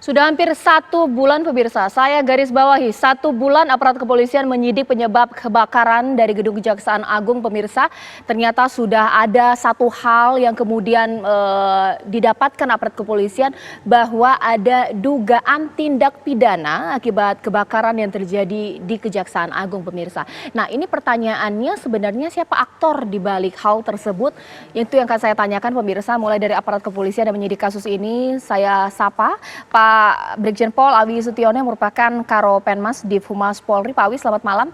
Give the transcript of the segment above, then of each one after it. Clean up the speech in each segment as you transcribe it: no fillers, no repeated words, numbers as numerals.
Sudah hampir 1 bulan pemirsa, saya garis bawahi 1 bulan aparat kepolisian menyidik penyebab kebakaran dari gedung Kejaksaan Agung pemirsa. Ternyata sudah ada satu hal yang kemudian didapatkan aparat kepolisian bahwa ada dugaan tindak pidana akibat kebakaran yang terjadi di Kejaksaan Agung pemirsa. Nah ini pertanyaannya sebenarnya siapa aktor di balik hal tersebut? Itu yang akan saya tanyakan pemirsa mulai dari aparat kepolisian yang menyidik kasus ini. Saya sapa Pak Brigjen Pol Awi Sutiono yang merupakan Karo Penmas Div Humas Polri. Pak Awi, selamat malam.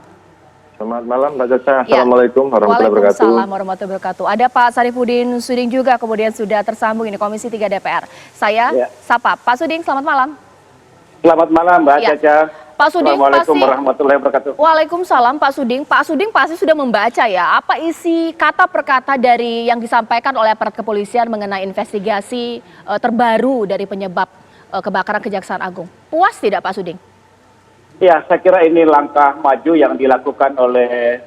Selamat malam Mbak Caca. Assalamualaikum warahmatullahi wabarakatuh. Waalaikumsalam warahmatullahi wabarakatuh. Ada Pak Sarifudin Suding juga kemudian sudah tersambung ini Komisi 3 DPR. Saya sapa Pak Suding, selamat malam. Selamat malam Mbak Caca. Pak Suding, Assalamualaikum warahmatullahi wabarakatuh. Waalaikumsalam Pak Suding. Pak Suding pasti sudah membaca ya apa isi kata per kata dari yang disampaikan oleh aparat kepolisian mengenai investigasi terbaru dari penyebab kebakaran Kejaksaan Agung. Puas tidak Pak Suding? Ya, saya kira ini langkah maju yang dilakukan oleh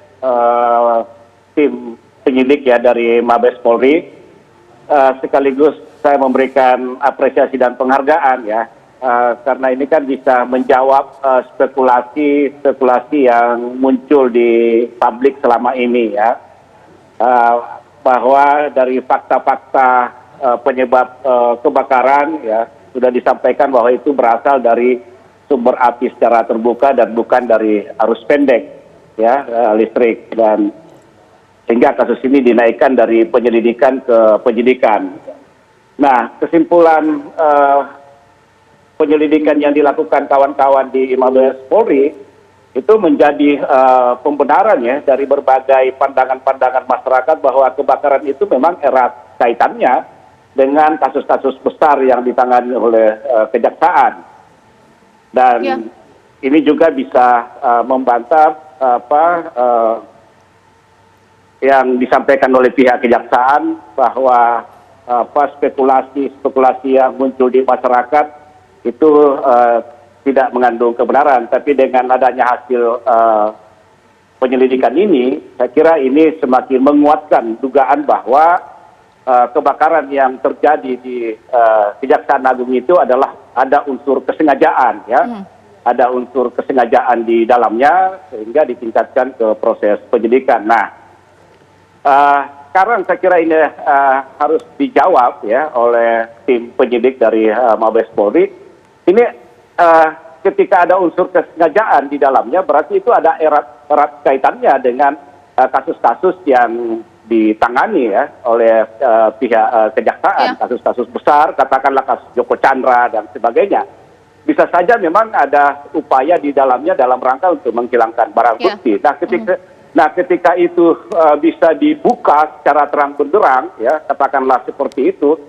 tim penyidik ya dari Mabes Polri. Sekaligus saya memberikan apresiasi dan penghargaan ya. Karena ini kan bisa menjawab spekulasi yang muncul di publik selama ini ya. Bahwa dari fakta-fakta penyebab kebakaran ya sudah disampaikan bahwa itu berasal dari sumber api secara terbuka dan bukan dari arus pendek ya listrik, dan sehingga kasus ini dinaikkan dari penyelidikan ke penyidikan. Nah, kesimpulan penyelidikan yang dilakukan kawan-kawan di Mabes Polri itu menjadi pembenaran ya dari berbagai pandangan-pandangan masyarakat bahwa kebakaran itu memang erat kaitannya dengan kasus-kasus besar yang ditangani oleh kejaksaan. Dan ini juga bisa membantah yang disampaikan oleh pihak kejaksaan bahwa spekulasi yang muncul di masyarakat itu tidak mengandung kebenaran. Tapi dengan adanya hasil penyelidikan ini, saya kira ini semakin menguatkan dugaan bahwa kebakaran yang terjadi di Kejaksaan Agung itu adalah ada unsur kesengajaan ya, ada unsur kesengajaan di dalamnya sehingga ditingkatkan ke proses penyidikan. Nah, sekarang saya kira ini harus dijawab ya oleh tim penyidik dari Mabes Polri. Ini ketika ada unsur kesengajaan di dalamnya berarti itu ada erat kaitannya dengan kasus-kasus yang ditangani ya oleh pihak kejaksaan, kasus-kasus besar, katakanlah kasus Joko Chandra dan sebagainya. Bisa saja memang ada upaya di dalamnya dalam rangka untuk menghilangkan barang bukti. Nah, ketika itu bisa dibuka secara terang benderang ya, katakanlah seperti itu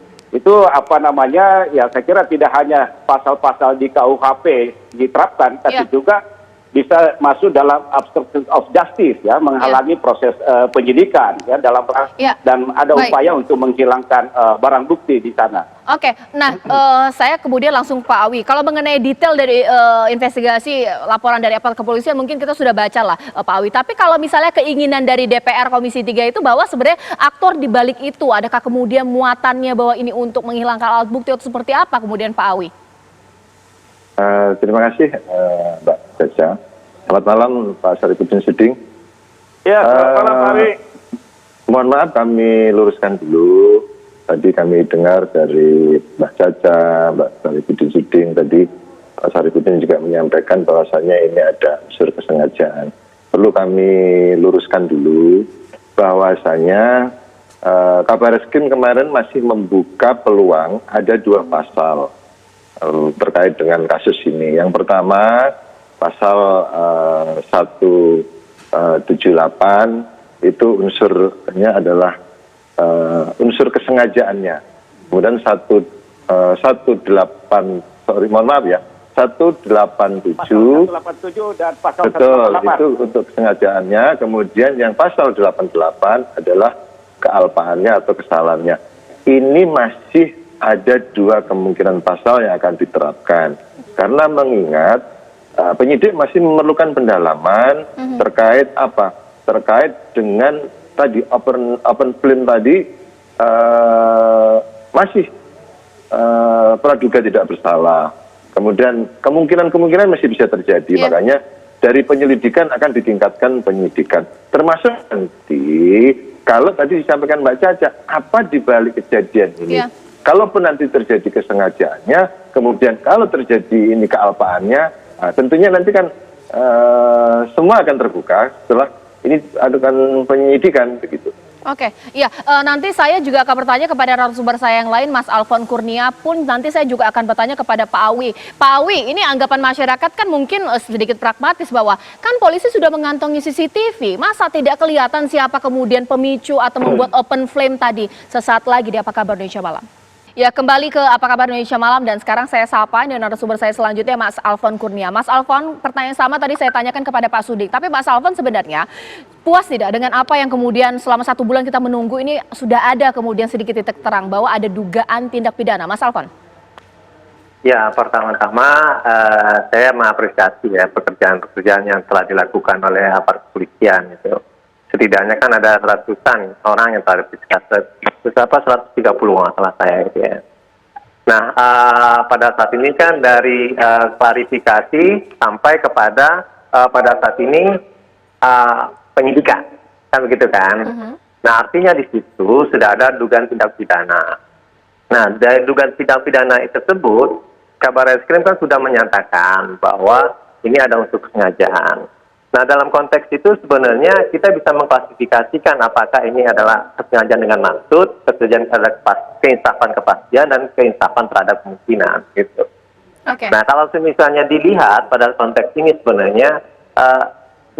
apa namanya ya, saya kira tidak hanya pasal-pasal di KUHP diterapkan, tapi juga bisa masuk dalam obstruction of justice ya, menghalangi proses penyidikan ya dalam dan ada upaya untuk menghilangkan barang bukti di sana. Oke, nah saya kemudian langsung Pak Awi, kalau mengenai detail dari investigasi laporan dari aparat kepolisian mungkin kita sudah baca lah Pak Awi, tapi kalau misalnya keinginan dari DPR Komisi 3 itu bahwa sebenarnya aktor di balik itu, adakah kemudian muatannya bahwa ini untuk menghilangkan alat bukti atau seperti apa kemudian Pak Awi? Terima kasih Mbak Caca. Selamat malam Pak Sarifudin Suding. Ya, selamat malam Pak Awi. Mohon maaf kami luruskan dulu. Tadi kami dengar dari Mbak Caca, Mbak Sarifudin Suding tadi Pak Sarifudin juga menyampaikan bahwasannya ini ada unsur kesengajaan. Perlu kami luruskan dulu bahwasanya Kabar Reskrim kemarin masih membuka peluang ada 2 pasal terkait dengan kasus ini. Yang pertama pasal 178 itu unsurnya adalah unsur kesengajaannya. Kemudian 187 dan pasal betul 188. Itu untuk kesengajaannya. Kemudian yang pasal 88 adalah kealpaannya atau kesalahannya. Ini masih ada 2 kemungkinan pasal yang akan diterapkan. Karena mengingat penyidik masih memerlukan pendalaman terkait apa? Terkait dengan tadi open flame tadi masih praduga tidak bersalah. Kemudian kemungkinan masih bisa terjadi, makanya dari penyelidikan akan ditingkatkan penyidikan. Termasuk nanti, kalau tadi disampaikan Mbak Caca, apa dibalik kejadian ini? Kalaupun nanti terjadi kesengajaannya, kemudian kalau terjadi ini kealpaannya, tentunya nanti kan semua akan terbuka setelah ini adukan penyidikan begitu. Oke, iya. Nanti saya juga akan bertanya kepada narasumber saya yang lain, Mas Alfon Kurnia pun nanti saya juga akan bertanya kepada Pak Awi. Pak Awi, ini anggapan masyarakat kan mungkin sedikit pragmatis bahwa kan polisi sudah mengantongi CCTV, masa tidak kelihatan siapa kemudian pemicu atau membuat open flame tadi. Sesaat lagi di Apa Kabar Indonesia Malam. Ya, kembali ke Apa Kabar Indonesia Malam dan sekarang saya sapa ini narasumber saya selanjutnya Mas Alfon Kurnia. Mas Alfon, pertanyaan sama tadi saya tanyakan kepada Pak Sudik. Tapi Mas Alfon sebenarnya puas tidak dengan apa yang kemudian selama 1 bulan kita menunggu ini sudah ada kemudian sedikit titik terang bahwa ada dugaan tindak pidana. Mas Alfon? Ya, pertama-tama saya mengapresiasi ya pekerjaan-pekerjaan yang telah dilakukan oleh aparat kepolisian itu. Setidaknya kan ada ratusan orang yang telah diperiksa, 130 masalah saya gitu ya. Nah, pada saat ini kan dari klarifikasi sampai kepada pada saat ini penyidikan, kan begitu kan? Nah, artinya di situ sudah ada dugaan tindak pidana. Nah, dari dugaan tindak pidana tersebut, Kabar Reskrim kan sudah menyatakan bahwa ini ada unsur kesengajaan. Nah, dalam konteks itu sebenarnya kita bisa mengklasifikasikan apakah ini adalah kesengajaan dengan maksud, kesengajaan terhadap keinsafan kepastian, dan keinsafan terhadap kemungkinan, gitu. Nah, kalau misalnya dilihat pada konteks ini sebenarnya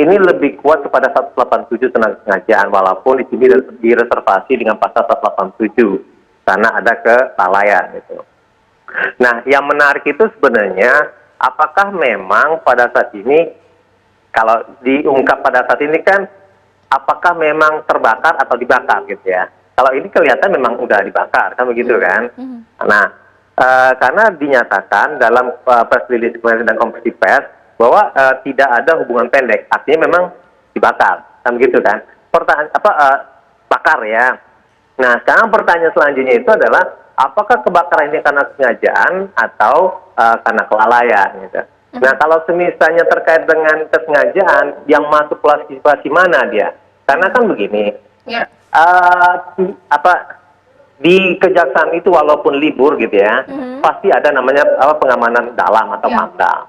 ini lebih kuat kepada 187 tentang kesengajaan, walaupun di sini direservasi dengan pasal 187 karena ada kelalaian, gitu. Nah, yang menarik itu sebenarnya apakah memang pada saat ini kalau diungkap pada saat ini kan, apakah memang terbakar atau dibakar gitu ya. Kalau ini kelihatan memang udah dibakar, kan begitu kan. Nah, karena dinyatakan dalam press release dan konferensi pers bahwa tidak ada hubungan pendek, artinya memang dibakar, kan begitu kan. Pertanyaan bakar ya. Nah, sekarang pertanyaan selanjutnya itu adalah, apakah kebakaran ini karena kesengajaan atau karena kelalaian gitu. Nah, kalau misalnya terkait dengan kesengajaan, yang masuk klasifikasi mana dia? Karena kan begini, di kejaksaan itu walaupun libur gitu ya, pasti ada namanya pengamanan dalam atau pamdal.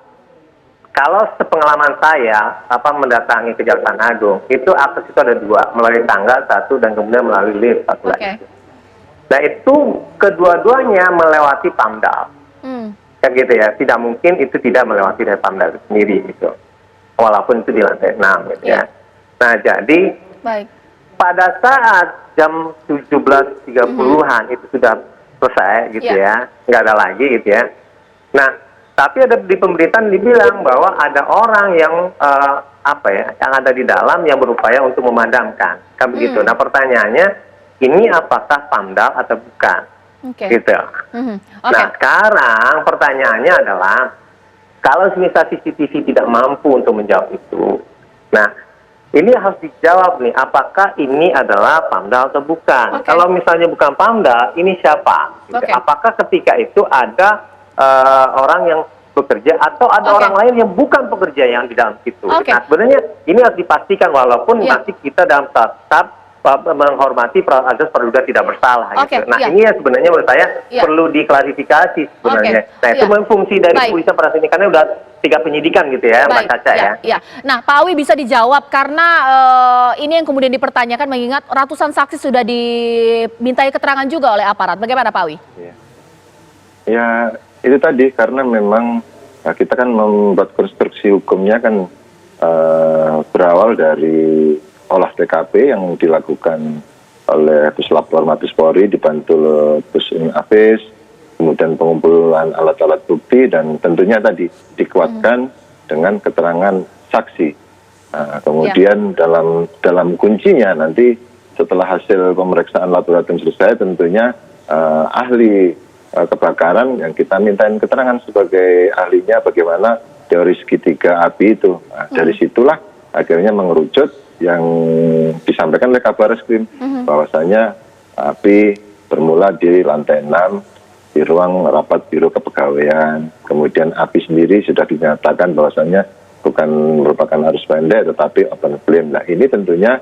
Kalau sepengalaman saya, mendatangi Kejaksaan Agung, itu akses itu ada 2, melalui tangga 1 dan kemudian melalui lift 1 lagi. Nah, itu kedua-duanya melewati pamdal. Kan gitu ya, tidak mungkin itu tidak melewati dari pamdal itu sendiri gitu, walaupun itu di lantai 6 gitu ya. Nah, jadi pada saat jam 17.30-an itu sudah selesai gitu ya, nggak ada lagi gitu ya. Nah, tapi ada di pemberitaan dibilang bahwa ada orang yang yang ada di dalam yang berupaya untuk memadamkan, kan begitu. Nah, pertanyaannya ini apakah pamdal atau bukan? Gitu. Nah, sekarang pertanyaannya adalah, kalau misal CCTV tidak mampu untuk menjawab itu, nah ini harus dijawab nih, apakah ini adalah pamdal atau bukan? Kalau misalnya bukan pamdal, ini siapa? Gitu. Apakah ketika itu ada orang yang bekerja atau ada orang lain yang bukan pekerja yang di dalam situ? Nah, sebenarnya ini harus dipastikan, walaupun masih kita dalam tahap menghormati azas praduga tidak bersalah gitu. Nah, ini ya sebenarnya menurut saya perlu diklarifikasi sebenarnya. Nah, itu fungsi dari kepolisian pada sini, karena udah 3 penyidikan gitu ya, Mbak Caca ya. Nah, Pak Awi bisa dijawab karena ini yang kemudian dipertanyakan mengingat ratusan saksi sudah dimintai keterangan juga oleh aparat. Bagaimana Pak Awi? Ya, itu tadi karena memang kita kan membuat konstruksi hukumnya kan berawal dari olah TKP yang dilakukan oleh Puslap Mabes Polri dibantu Pusin Afis, kemudian pengumpulan alat-alat bukti, dan tentunya tadi dikuatkan dengan keterangan saksi. Nah, kemudian dalam kuncinya nanti setelah hasil pemeriksaan laboratorium selesai, tentunya ahli kebakaran yang kita mintain keterangan sebagai ahlinya bagaimana teori segitiga api itu. Nah, dari situlah akhirnya mengerucut yang disampaikan oleh Kabar Reskrim bahwasanya api bermula di lantai 6 di ruang rapat biro kepegawaian. Kemudian API sendiri sudah dinyatakan bahwasannya bukan merupakan arus pendek tetapi open flame. Nah ini tentunya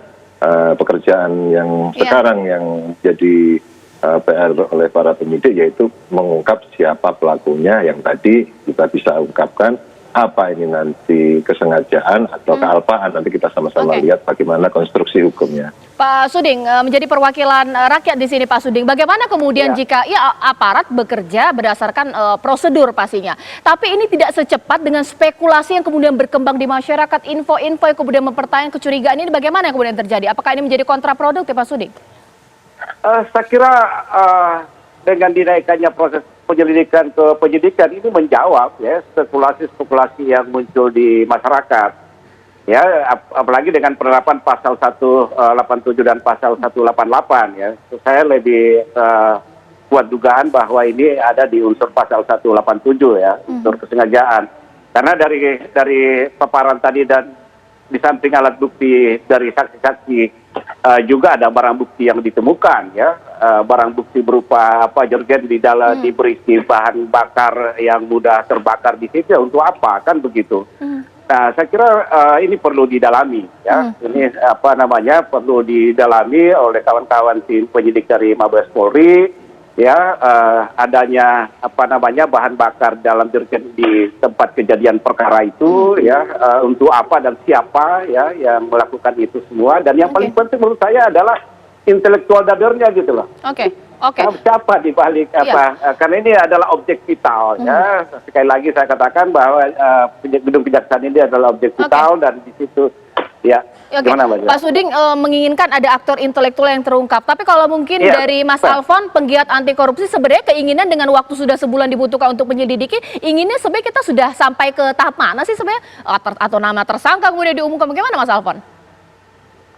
pekerjaan yang sekarang yang jadi PR oleh para penyidik yaitu mengungkap siapa pelakunya yang tadi kita bisa ungkapkan apa ini nanti kesengajaan atau kealpaan, nanti kita sama-sama lihat bagaimana konstruksi hukumnya. Pak Suding, menjadi perwakilan rakyat di sini Pak Suding, bagaimana kemudian jika aparat bekerja berdasarkan prosedur pastinya, tapi ini tidak secepat dengan spekulasi yang kemudian berkembang di masyarakat, info-info yang kemudian mempertanyakan kecurigaan ini, bagaimana yang kemudian terjadi? Apakah ini menjadi kontraproduktif Pak Suding? Saya kira dengan dinaikannya proses penyelidikan ke penyidikan ini menjawab ya spekulasi-spekulasi yang muncul di masyarakat. Ya, apalagi dengan penerapan pasal 187 dan pasal 188 ya. Saya lebih kuat dugaan bahwa ini ada di unsur pasal 187 ya, unsur kesengajaan. Karena dari paparan tadi dan di samping alat bukti dari saksi-saksi juga ada barang bukti yang ditemukan ya, barang bukti berupa jerigen di dalam berisi bahan bakar yang mudah terbakar di situ untuk apa kan begitu. Nah saya kira ini perlu didalami ya, ini perlu didalami oleh kawan-kawan tim penyidik dari Mabes Polri ya, adanya bahan bakar dalam jerigen di tempat kejadian perkara itu ya, untuk apa dan siapa ya yang melakukan itu semua, dan yang paling penting menurut saya adalah intelektual dadernya gitu loh. Siapa di balik karena ini adalah objek vital ya. Sekali lagi saya katakan bahwa gedung kejaksaan ini adalah objek vital dan di situ ya. Gimana, Pak Suding menginginkan ada aktor intelektual yang terungkap. Tapi kalau mungkin dari Mas Alfon, penggiat anti korupsi, sebenarnya keinginan dengan waktu sudah sebulan dibutuhkan untuk menyelidiki, inginnya sebenarnya kita sudah sampai ke tahap mana sih sebenarnya? Atau nama tersangka kemudian diumumkan, bagaimana Mas Alfon?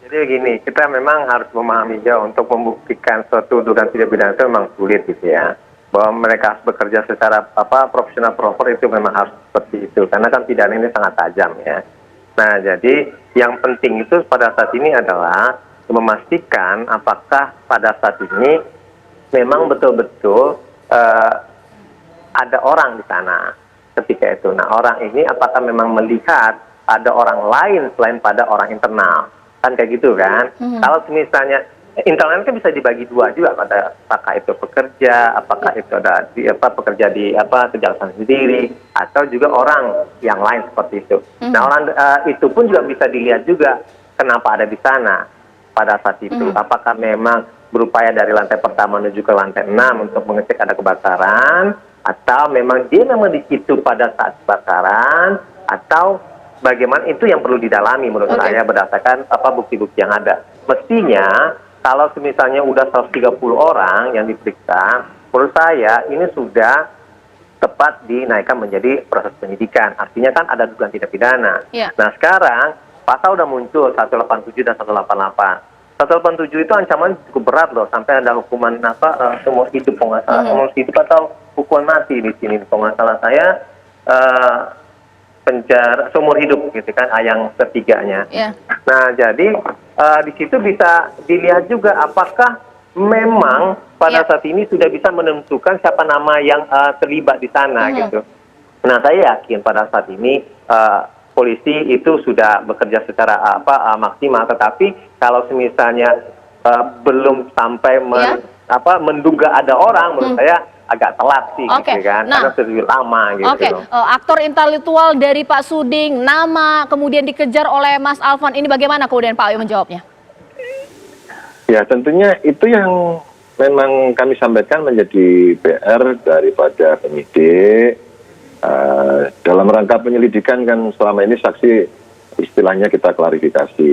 Jadi gini, kita memang harus memahami untuk membuktikan suatu dugaan tindak pidana itu memang sulit gitu ya. Bahwa mereka harus bekerja secara profesional proper itu memang harus seperti itu. Karena kan pidana ini sangat tajam ya. Nah, jadi yang penting itu pada saat ini adalah memastikan apakah pada saat ini memang betul-betul ada orang di sana ketika itu. Nah, orang ini apakah memang melihat ada orang lain selain pada orang internal? Kan kayak gitu kan. Kalau misalnya internal kan bisa dibagi dua juga, pada apakah itu pekerja, apakah itu ada pekerja di kejaksaan sendiri, atau juga orang yang lain seperti itu. Nah, orang itu pun juga bisa dilihat juga kenapa ada di sana pada saat itu. Apakah memang berupaya dari lantai pertama menuju ke lantai 6 untuk mengecek ada kebakaran, atau memang dia memang di situ pada saat kebakaran, atau bagaimana, itu yang perlu didalami menurut saya berdasarkan bukti-bukti yang ada. Mestinya kalau misalnya udah 130 orang yang diperiksa, menurut saya ini sudah tepat dinaikkan menjadi proses penyidikan. Artinya kan ada dugaan tindak pidana. Nah sekarang pasal udah muncul 187 dan 188. 187 itu ancaman cukup berat loh, sampai ada hukuman seumur hidup, seumur hidup atau hukuman mati di sini. Kalau nggak salah saya penjara seumur hidup gitu kan, yang ketiganya. Nah jadi di situ bisa dilihat juga apakah memang pada saat ini sudah bisa menentukan siapa nama yang terlibat di sana gitu. Nah saya yakin pada saat ini polisi itu sudah bekerja secara maksimal, tetapi kalau misalnya belum sampai menduga ada orang, menurut saya agak telat sih gitu kan, karena sudah lama gitu. Aktor intelektual dari Pak Suding, nama kemudian dikejar oleh Mas Alfon, ini bagaimana kemudian Pak Awi menjawabnya? Ya tentunya itu yang memang kami sampaikan menjadi PR daripada penyidik. Dalam rangka penyelidikan kan selama ini saksi istilahnya kita klarifikasi.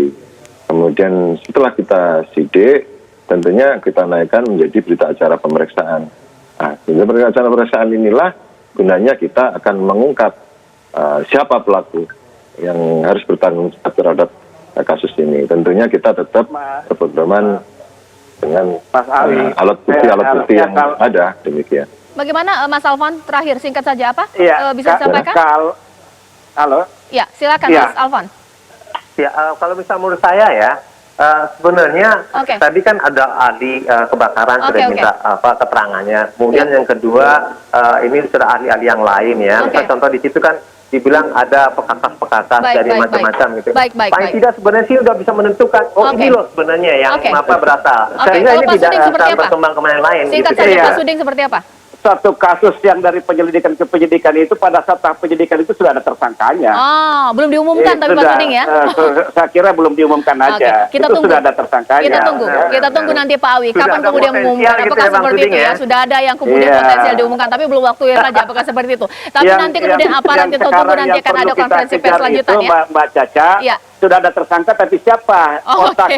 Kemudian setelah kita sidik, tentunya kita naikkan menjadi berita acara pemeriksaan. Nah, berita acara pemeriksaan inilah gunanya kita akan mengungkap siapa pelaku yang harus bertanggung jawab terhadap kasus ini. Tentunya kita tetap berpedoman dengan alat bukti yang ada, demikian. Bagaimana Mas Alfon, terakhir singkat saja bisa disampaikan? Halo? Ya, silakan Mas Alfon. Ya, kalau misal menurut saya ya, Sebenarnya Oke. tadi kan ada ahli kebakaran sudah Oke. minta keterangannya. Kemudian yang kedua ini sudah ahli-ahli yang lain ya. Oke. Contoh di situ kan dibilang ada pekakas-pekakas Baik, dari baik, macam-macam baik. gitu. Baik, baik, Paling baik. tidak sebenarnya sih udah bisa menentukan. Oh Oke. ini loh sebenarnya yang Oke. apa berasal. Oke, Sehingga kalau ini Pak tidak Suding seperti akan apa? berkembang kemana lain. Singkat gitu. saja Iya. Pak Suding seperti apa? Satu kasus yang dari penyelidikan ke penyidikan itu pada saat tahap penyidikan itu sudah ada tersangkanya. Belum diumumkan tapi Pak Sudah, Suding ya. saya kira belum diumumkan aja. Oke, kita Itu tunggu. sudah ada tersangkanya. Kita tunggu nanti Pak Awi. Sudah Kapan ada kemudian potensial mengumumkan? gitu Apakah ya, Bang seperti Suding itu ya? ya? Sudah ada yang kemudian Iya. potensial diumumkan, tapi belum waktunya saja. Apakah seperti itu? Tapi nanti kemudian aparat kita tunggu nanti akan ada konferensi pers selanjutnya. Mbak Caca, Iya. sudah ada tersangka, tapi siapa otak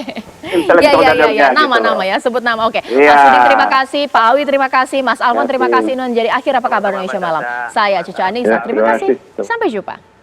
intelektual dalamnya? Nama-nama ya, sebut nama. Oke. Iya. Pak Suding terima kasih, Pak Awi terima kasih, Mas Alwan terima kasih. Ini menjadi akhir apa kabar Indonesia Malam. Saya Cica Anissa, Ya, terima terima kasih. kasih. Sampai jumpa.